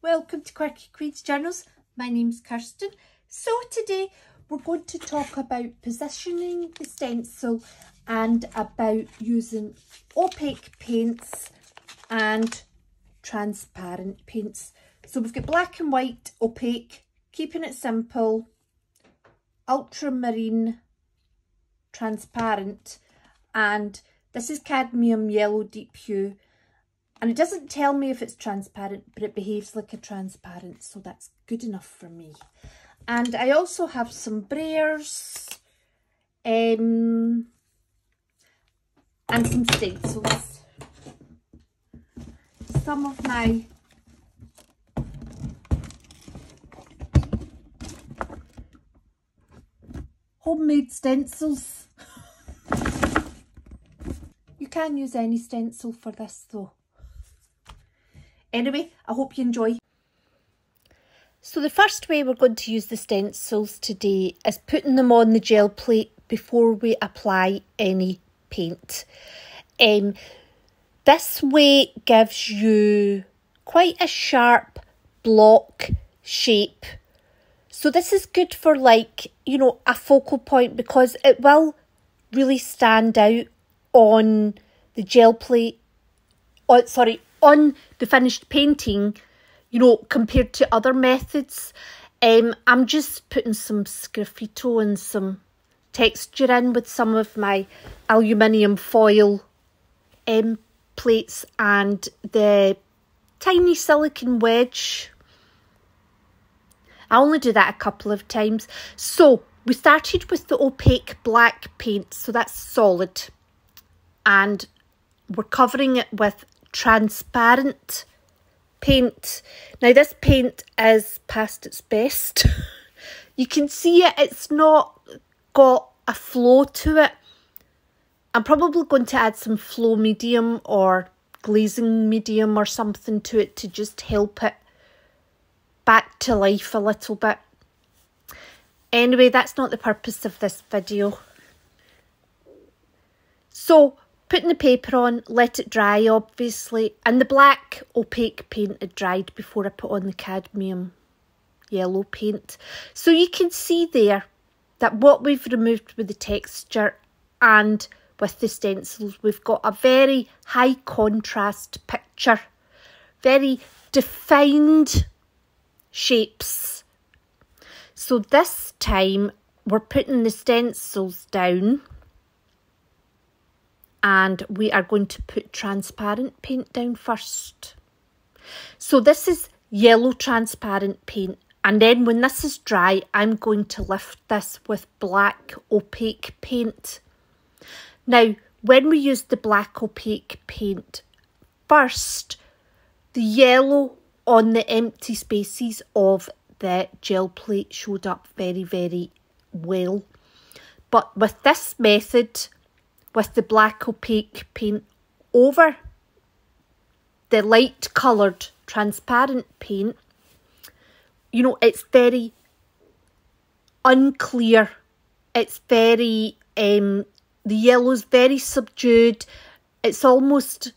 Welcome to Quirky Queen's Journals. My name's Kirsten. So today we're going to talk about positioning the stencil and about using opaque paints and transparent paints. So we've got black and white, opaque, keeping it simple, ultramarine, transparent, and this is cadmium yellow deep hue. And it doesn't tell me if it's transparent, but it behaves like a transparent, so that's good enough for me. And I also have some brayers and some stencils. Some of my homemade stencils. You can use any stencil for this though. Anyway, I hope you enjoy. So the first way we're going to use the stencils today is putting them on the gel plate before we apply any paint. This way gives you quite a sharp block shape. So this is good for, like, you know, a focal point because it will really stand out on the gel plate. On the finished painting, you know, compared to other methods. I'm just putting some sgraffito and some texture in with some of my aluminium foil plates and the tiny silicone wedge. I only do that a couple of times. So we started with the opaque black paint, so that's solid, and we're covering it with transparent paint. Now this paint is past its best. You can see it, it's not got a flow to it. I'm probably going to add some flow medium or glazing medium or something to it to just help it back to life a little bit. Anyway, that's not the purpose of this video. So putting the paper on, let it dry obviously, and the black opaque paint had dried before I put on the cadmium yellow paint. So you can see there that what we've removed with the texture and with the stencils, we've got a very high contrast picture, very defined shapes. So this time we're putting the stencils down and we are going to put transparent paint down first. So this is yellow transparent paint, and then when this is dry, I'm going to lift this with black opaque paint. Now, when we use the black opaque paint first, the yellow on the empty spaces of the gel plate showed up very, very well. But with this method, with the black opaque paint over the light coloured transparent paint, you know, it's very unclear. It's very, the yellow's very subdued. It's almost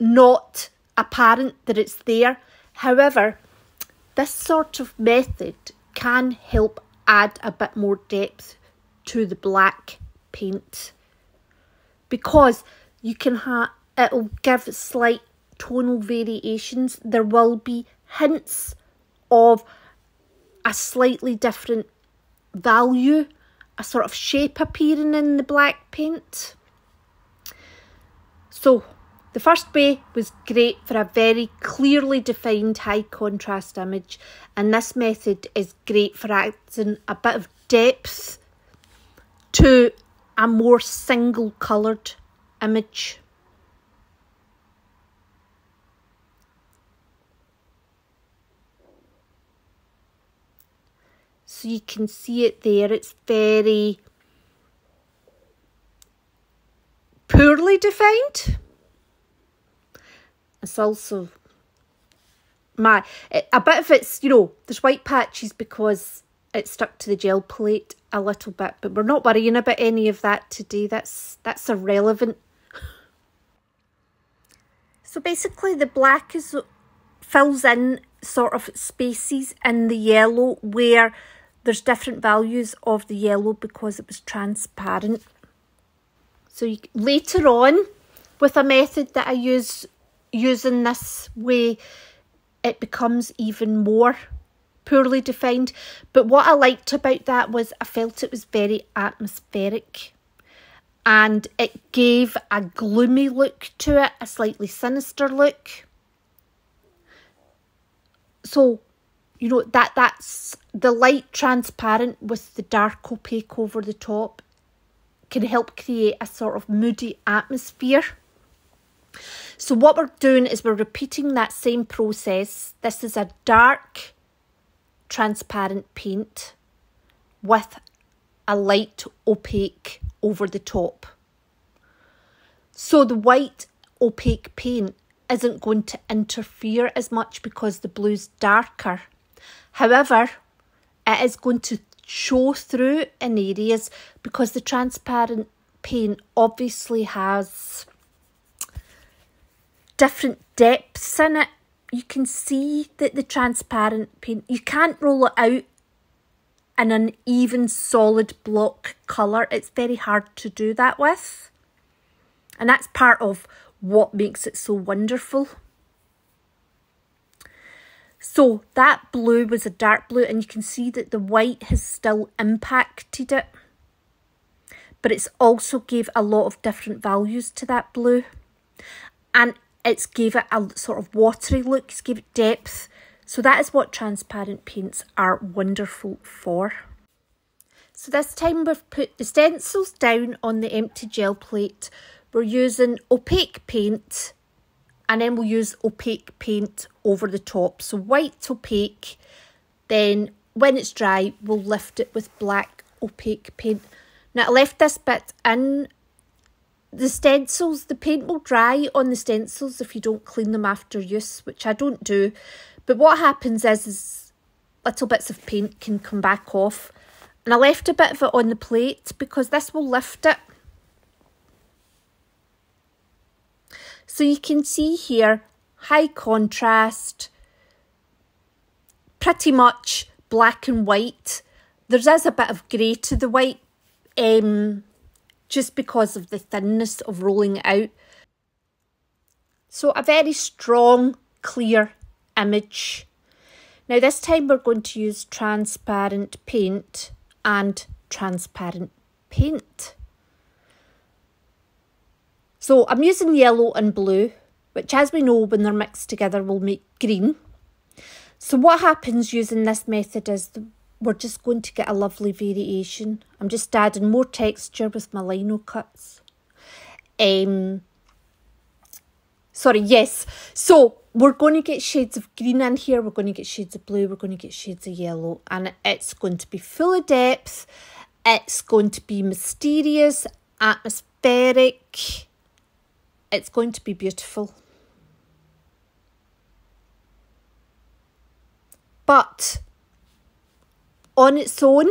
not apparent that it's there. However, this sort of method can help add a bit more depth to the black paint, because you can have, it'll give slight tonal variations. There will be hints of a slightly different value, a sort of shape appearing in the black paint. So the first way was great for a very clearly defined high contrast image, and this method is great for adding a bit of depth to a more single coloured image. So you can see it there, it's very poorly defined. It's also a bit of it's, you know, there's white patches because it's stuck to the gel plate a little bit, but we're not worrying about any of that today. That's irrelevant. So basically the black is fills in sort of spaces in the yellow where there's different values of the yellow because it was transparent. So later on, with a method that I use using this way, it becomes even more poorly defined. But what I liked about that was I felt it was very atmospheric. And it gave a gloomy look to it, a slightly sinister look. So, you know, that's the light transparent with the dark opaque over the top can help create a sort of moody atmosphere. So what we're doing is we're repeating that same process. This is a dark transparent paint with a light opaque over the top. So the white opaque paint isn't going to interfere as much because the blue's darker. However, it is going to show through in areas because the transparent paint obviously has different depths in it. You can see that the transparent paint, you can't roll it out in an even solid block colour. It's very hard to do that with. And that's part of what makes it so wonderful. So that blue was a dark blue, and you can see that the white has still impacted it. But it's also gave a lot of different values to that blue. And it's gave it a sort of watery look, it's gave it depth. So that is what transparent paints are wonderful for. So this time we've put the stencils down on the empty gel plate. We're using opaque paint, and then we'll use opaque paint over the top. So white opaque, then when it's dry, we'll lift it with black opaque paint. Now I left this bit in the stencils. The paint will dry on the stencils if you don't clean them after use, which I don't do. But what happens is little bits of paint can come back off. And I left a bit of it on the plate because this will lift it. So you can see here, high contrast, pretty much black and white. There is a bit of grey to the white, just because of the thinness of rolling it out. So a very strong, clear image. Now this time we're going to use transparent paint and transparent paint. So I'm using yellow and blue, which as we know when they're mixed together will make green. So what happens using this method is we're just going to get a lovely variation. I'm just adding more texture with my lino cuts. So we're going to get shades of green in here, we're going to get shades of blue, we're going to get shades of yellow, and it's going to be full of depth, it's going to be mysterious, atmospheric, it's going to be beautiful. But on its own,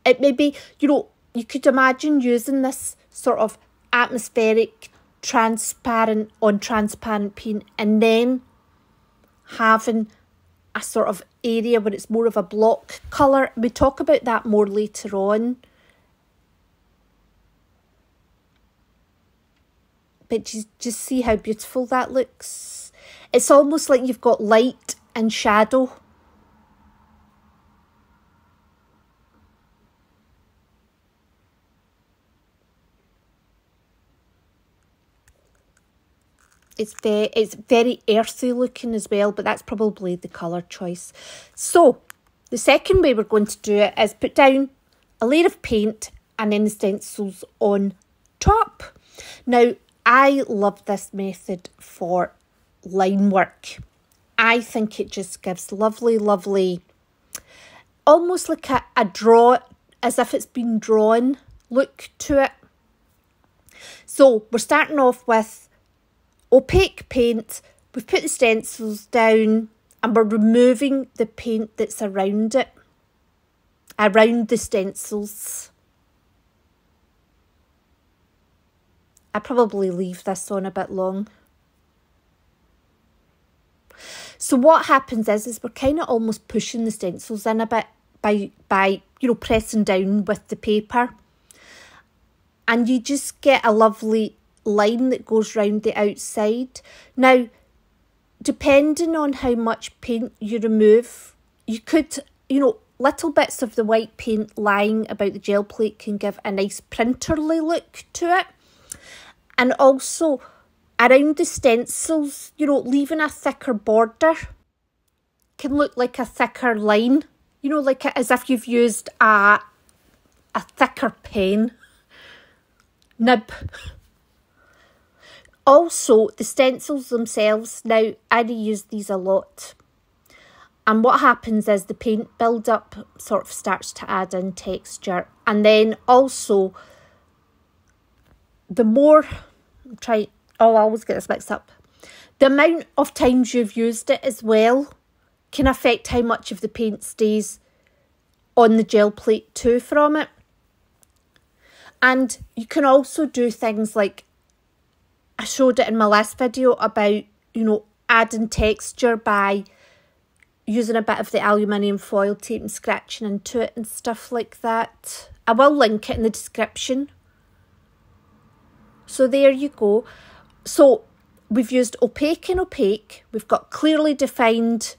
it may be, you know, you could imagine using this sort of atmospheric transparent on transparent paint and then having a sort of area where it's more of a block colour. We talk about that more later on. But just see how beautiful that looks. It's almost like you've got light and shadow. It's very earthy looking as well, but that's probably the colour choice. So the second way we're going to do it is put down a layer of paint and then the stencils on top. Now, I love this method for line work. I think it just gives lovely, lovely, almost like a draw, as if it's been drawn look to it. So we're starting off with opaque paint. We've put the stencils down and we're removing the paint that's around it, around the stencils. I probably leave this on a bit long. So what happens is we're kind of almost pushing the stencils in a bit by you know, pressing down with the paper. And you just get a lovely line that goes round the outside. Now, depending on how much paint you remove, you could, you know, little bits of the white paint lying about the gel plate can give a nice printerly look to it. And also, around the stencils, you know, leaving a thicker border can look like a thicker line. You know, like as if you've used a thicker pen nib. Also, the stencils themselves, now I reuse these a lot. And what happens is the paint build-up sort of starts to add in texture. And then also, the more, I always get this mixed up. The amount of times you've used it as well can affect how much of the paint stays on the gel plate too from it. And you can also do things like, I showed it in my last video about, you know, adding texture by using a bit of the aluminium foil tape and scratching into it and stuff like that. I will link it in the description. So there you go. So we've used opaque and opaque. We've got clearly defined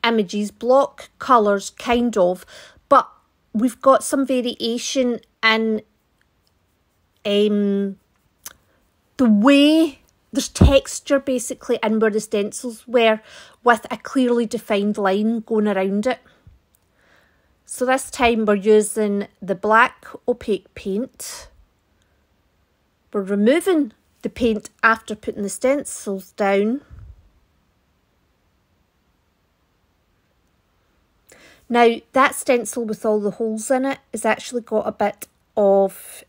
images, block colours, kind of. But we've got some variation in the way there's texture basically in where the stencils were with a clearly defined line going around it. So this time we're using the black opaque paint. We're removing the paint after putting the stencils down. Now that stencil with all the holes in it has actually got a bit of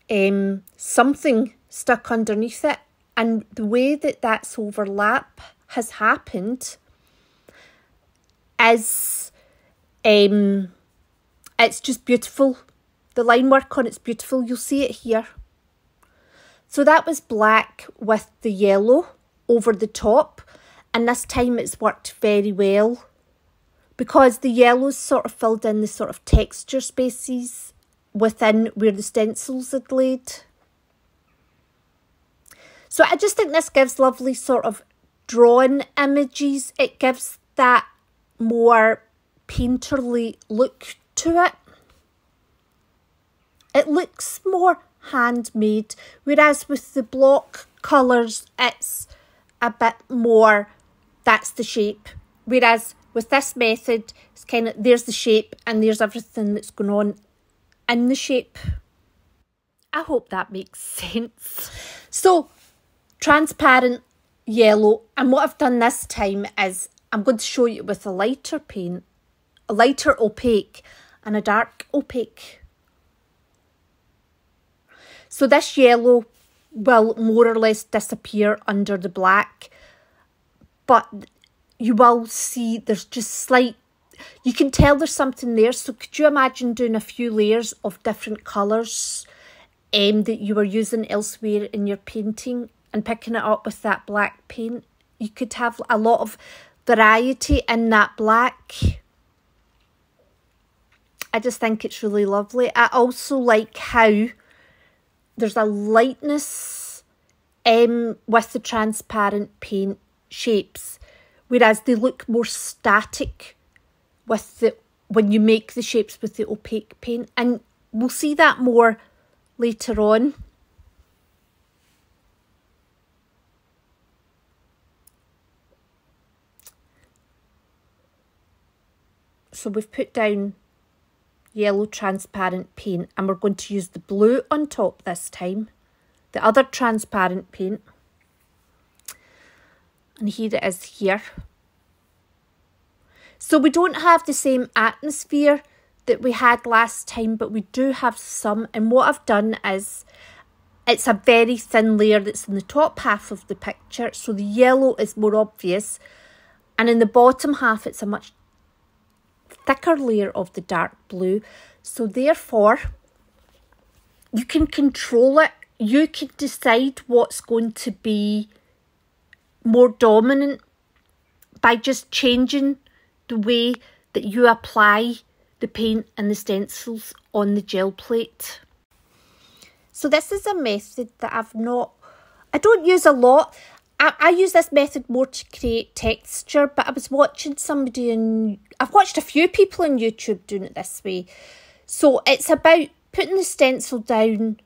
something stuck underneath it. And the way that that's overlap has happened is it's just beautiful. The line work on it's beautiful. You'll see it here. So that was black with the yellow over the top. And this time it's worked very well because the yellow's sort of filled in the sort of texture spaces within where the stencils had laid. So I just think this gives lovely sort of drawn images. It gives that more painterly look to it. It looks more handmade, whereas with the block colours, it's a bit more, that's the shape. Whereas with this method, it's kind of, there's the shape and there's everything that's going on in the shape. I hope that makes sense. So, transparent yellow, and what I've done this time is I'm going to show you with a lighter paint, a lighter opaque and a dark opaque. So this yellow will more or less disappear under the black, but you will see there's just slight, you can tell there's something there. So could you imagine doing a few layers of different colours that you were using elsewhere in your painting and picking it up with that black paint? You could have a lot of variety in that black. I just think it's really lovely. I also like how there's a lightness with the transparent paint shapes, whereas they look more static with the when you make the shapes with the opaque paint, and we'll see that more later on. So we've put down yellow transparent paint and we're going to use the blue on top this time, the other transparent paint, and here it is here. So we don't have the same atmosphere that we had last time, but we do have some, and what I've done is it's a very thin layer that's in the top half of the picture, so the yellow is more obvious, and in the bottom half it's a much thicker layer of the dark blue. So therefore you can control it. You can decide what's going to be more dominant by just changing the way that you apply the paint and the stencils on the gel plate. So this is a method that I don't use a lot. I use this method more to create texture, but I was watching somebody I've watched a few people on YouTube doing it this way. So it's about putting the stencil down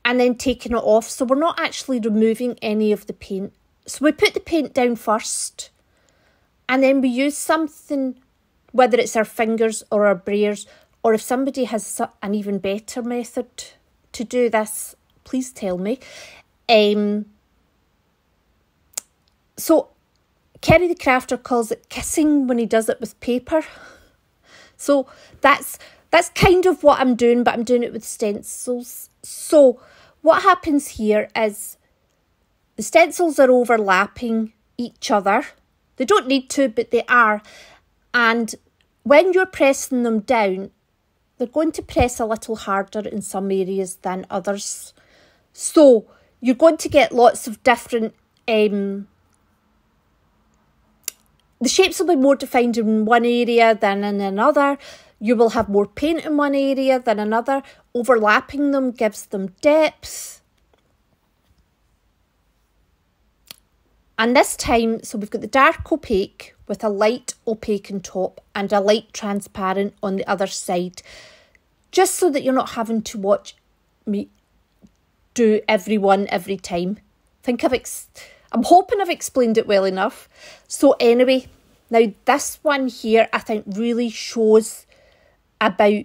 and then taking it off. So we're not actually removing any of the paint. So we put the paint down first and then we use something, whether it's our fingers or our brayers, or if somebody has an even better method to do this, please tell me. So Kerry the Crafter calls it kissing when he does it with paper. So that's kind of what I'm doing, but I'm doing it with stencils. So what happens here is the stencils are overlapping each other. They don't need to, but they are. And when you're pressing them down, they're going to press a little harder in some areas than others. So you're going to get lots of different... the shapes will be more defined in one area than in another. You will have more paint in one area than another. Overlapping them gives them depth. And this time, so we've got the dark opaque with a light opaque on top and a light transparent on the other side. Just so that you're not having to watch me do every one every time. I'm hoping I've explained it well enough. So anyway, now this one here I think really shows about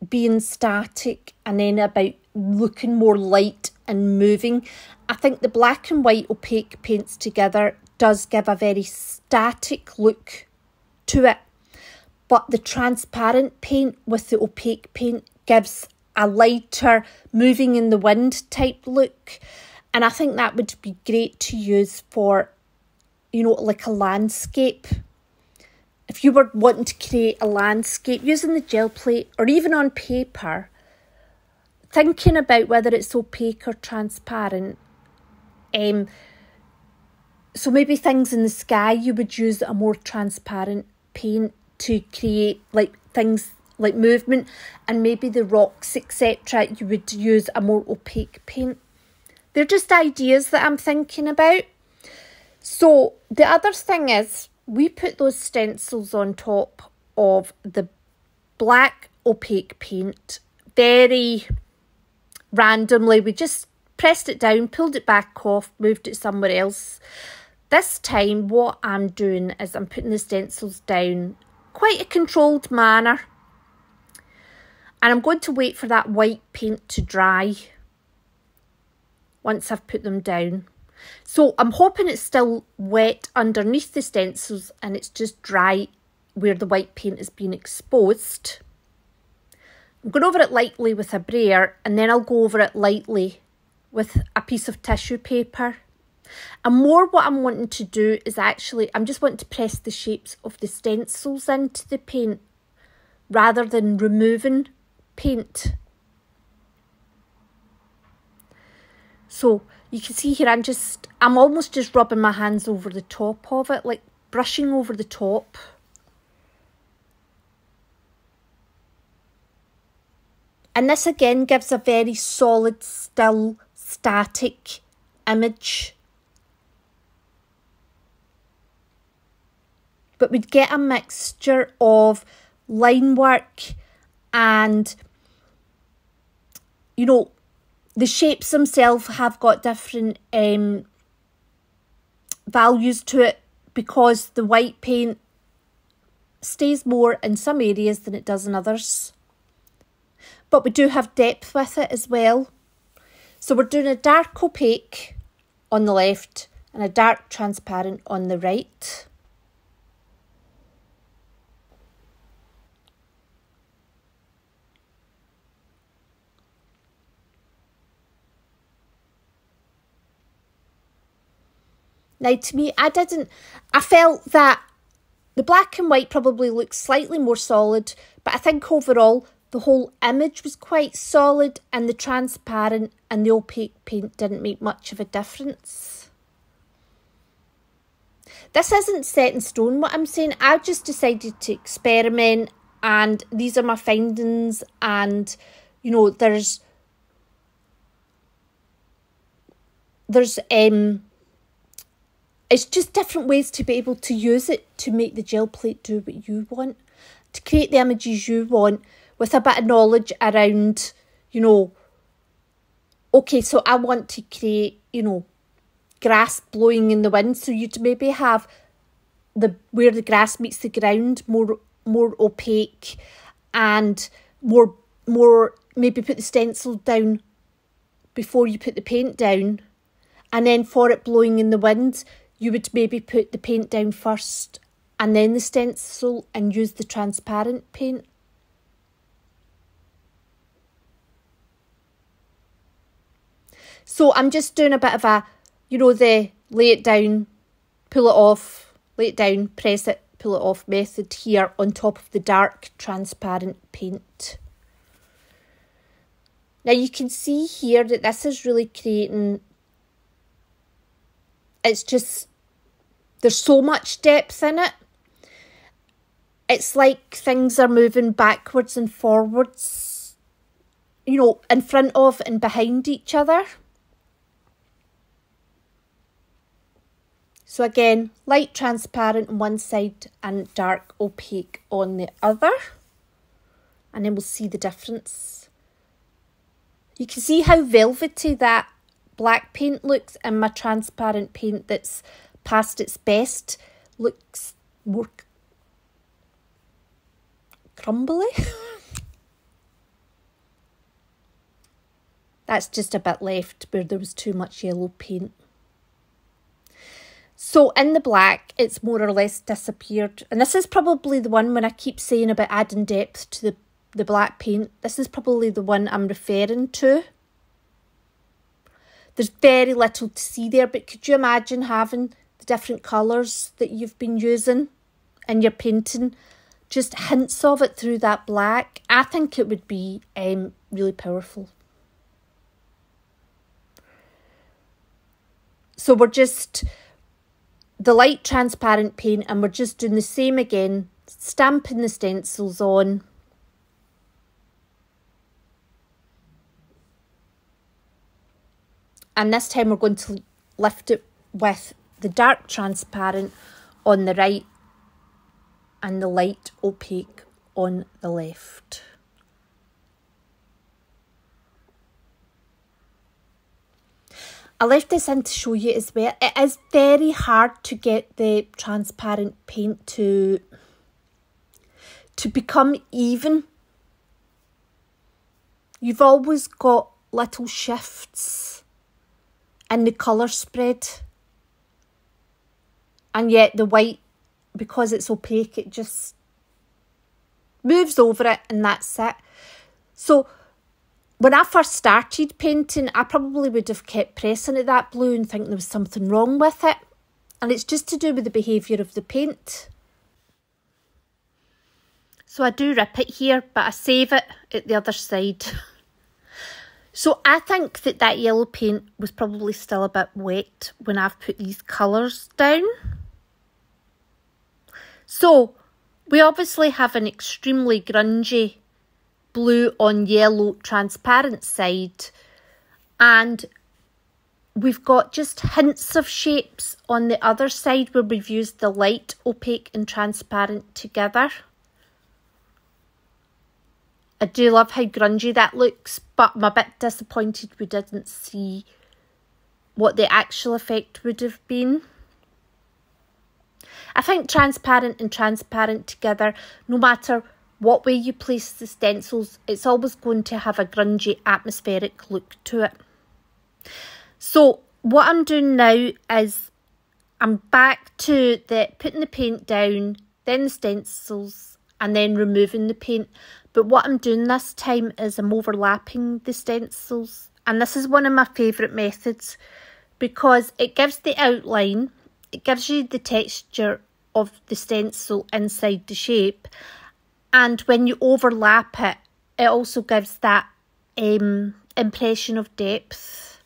being static and then about looking more light and moving. I think the black and white opaque paints together does give a very static look to it. But the transparent paint with the opaque paint gives a lighter, moving in the wind type look. And I think that would be great to use for, like a landscape. If you were wanting to create a landscape using the gel plate or even on paper, thinking about whether it's opaque or transparent. So maybe things in the sky, you would use a more transparent paint to create like things like movement, and maybe the rocks, etc., you would use a more opaque paint. They're just ideas that I'm thinking about. So the other thing is, we put those stencils on top of the black opaque paint very randomly. We just pressed it down, pulled it back off, moved it somewhere else. This time what I'm doing is I'm putting the stencils down quite a controlled manner. And I'm going to wait for that white paint to dry once I've put them down. So I'm hoping it's still wet underneath the stencils and it's just dry where the white paint has been exposed. I'm going over it lightly with a brayer, and then I'll go over it lightly with a piece of tissue paper. And more what I'm wanting to do is I'm just wanting to press the shapes of the stencils into the paint rather than removing paint. So you can see here I'm almost just rubbing my hands over the top of it, like brushing over the top. And this again gives a very solid, still, static image. But we'd get a mixture of line work and, the shapes themselves have got different values to it, because the white paint stays more in some areas than it does in others. But we do have depth with it as well. So we're doing a dark opaque on the left and a dark transparent on the right. Now, to me, I felt that the black and white probably looked slightly more solid, but I think overall the whole image was quite solid, and the transparent and the opaque paint didn't make much of a difference. This isn't set in stone, what I'm saying. I've just decided to experiment, and these are my findings, and, you know, there's it's just different ways to be able to use it to make the gel plate do what you want, to create the images you want with a bit of knowledge around, you know, okay, so I want to create, you know, grass blowing in the wind. So you'd maybe have where the grass meets the ground more opaque, and more maybe put the stencil down before you put the paint down, and then for it blowing in the wind, you would maybe put the paint down first and then the stencil and use the transparent paint. So I'm just doing a bit of a, you know, the lay it down, pull it off, lay it down, press it, pull it off method here on top of the dark transparent paint. Now you can see here that this is really creating, it's just, there's so much depth in it. It's like things are moving backwards and forwards, you know, in front of and behind each other. So again, light transparent on one side and dark opaque on the other. And then we'll see the difference. You can see how velvety that black paint looks, and my transparent paint that's past its best looks more crumbly. That's just a bit left where there was too much yellow paint. So in the black, it's more or less disappeared. And this is probably the one, when I keep saying about adding depth to the black paint, this is probably the one I'm referring to. There's very little to see there, but could you imagine having the different colours that you've been using in your painting? Just hints of it through that black. I think it would be really powerful. So we're just the light transparent paint, and we're just doing the same again, stamping the stencils on. And this time we're going to lift it with the dark transparent on the right and the light opaque on the left. I left this in to show you as well. It is very hard to get the transparent paint to become even. You've always got little shifts in the colour spread. And yet the white, because it's opaque, it just moves over it and that's it. So when I first started painting, I probably would have kept pressing at that blue and think there was something wrong with it. And it's just to do with the behaviour of the paint. So I do rip it here, but I save it at the other side. So I think that yellow paint was probably still a bit wet when I've put these colours down. So we obviously have an extremely grungy blue on yellow transparent side, and we've got just hints of shapes on the other side where we've used the light, opaque and transparent together. I do love how grungy that looks, but I'm a bit disappointed we didn't see what the actual effect would have been. I think transparent and transparent together, no matter what way you place the stencils, it's always going to have a grungy atmospheric look to it. So what I'm doing now is I'm back to putting the paint down, then the stencils, and then removing the paint. But what I'm doing this time is I'm overlapping the stencils. And this is one of my favourite methods because it gives the outline, it gives you the texture of the stencil inside the shape. And when you overlap it, it also gives that impression of depth.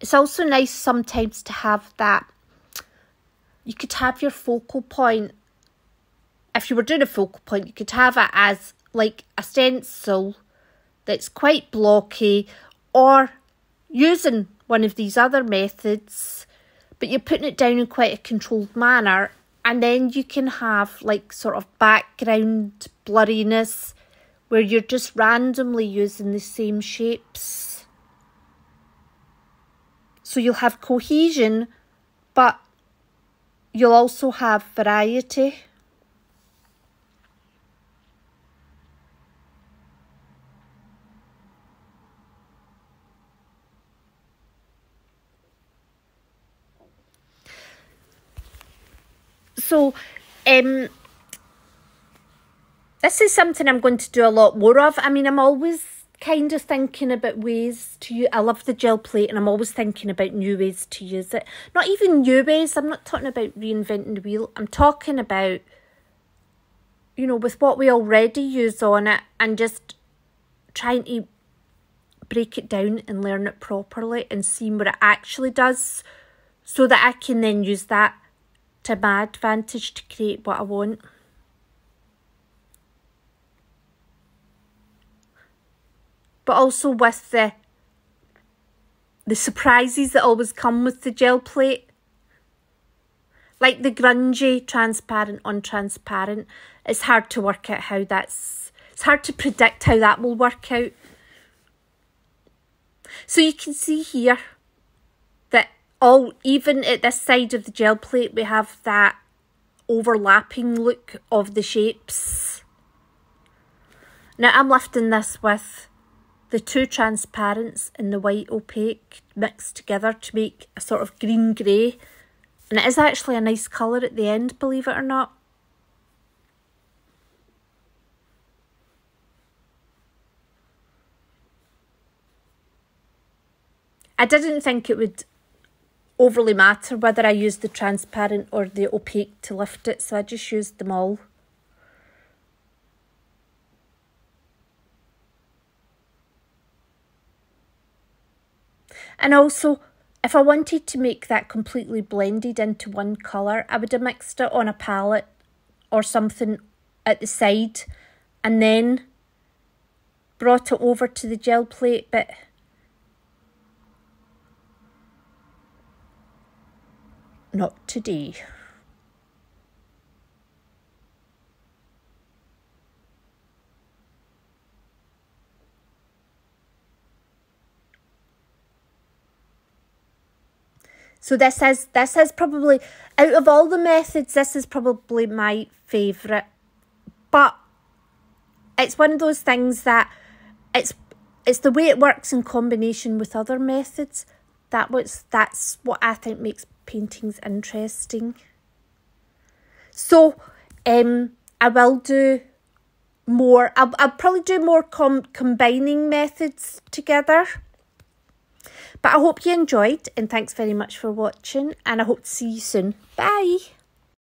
It's also nice sometimes to have that. You could have your focal point. If you were doing a focal point, you could have it as like a stencil that's quite blocky, or using one of these other methods, but you're putting it down in quite a controlled manner, and then you can have like sort of background blurriness where you're just randomly using the same shapes. So you'll have cohesion, but you'll also have variety. So, this is something I'm going to do a lot more of. I mean, I'm always kind of thinking about ways to use. I love the gel plate, and I'm always thinking about new ways to use it. Not even new ways. I'm not talking about reinventing the wheel. I'm talking about, you know, with what we already use on it, and just trying to break it down and learn it properly and seeing what it actually does, so that I can then use that to my advantage to create what I want. But also with the surprises that always come with the gel plate. Like the grungy transparent on transparent. It's hard to work out how it's hard to predict how that will work out. So you can see here that even at this side of the gel plate, we have that overlapping look of the shapes. Now I'm lifting this with the two transparents and the white opaque mixed together to make a sort of green grey. And it is actually a nice colour at the end, believe it or not. I didn't think it would overly matter whether I used the transparent or the opaque to lift it, so I just used them all. And also, if I wanted to make that completely blended into one colour, I would have mixed it on a palette or something at the side and then brought it over to the gel plate, but not today. So this is probably, out of all the methods, this is probably my favourite. But it's one of those things that it's the way it works in combination with other methods. That's what I think makes paintings interesting. So I will do more. I'll probably do more combining methods together. But I hope you enjoyed, and thanks very much for watching, and I hope to see you soon. Bye!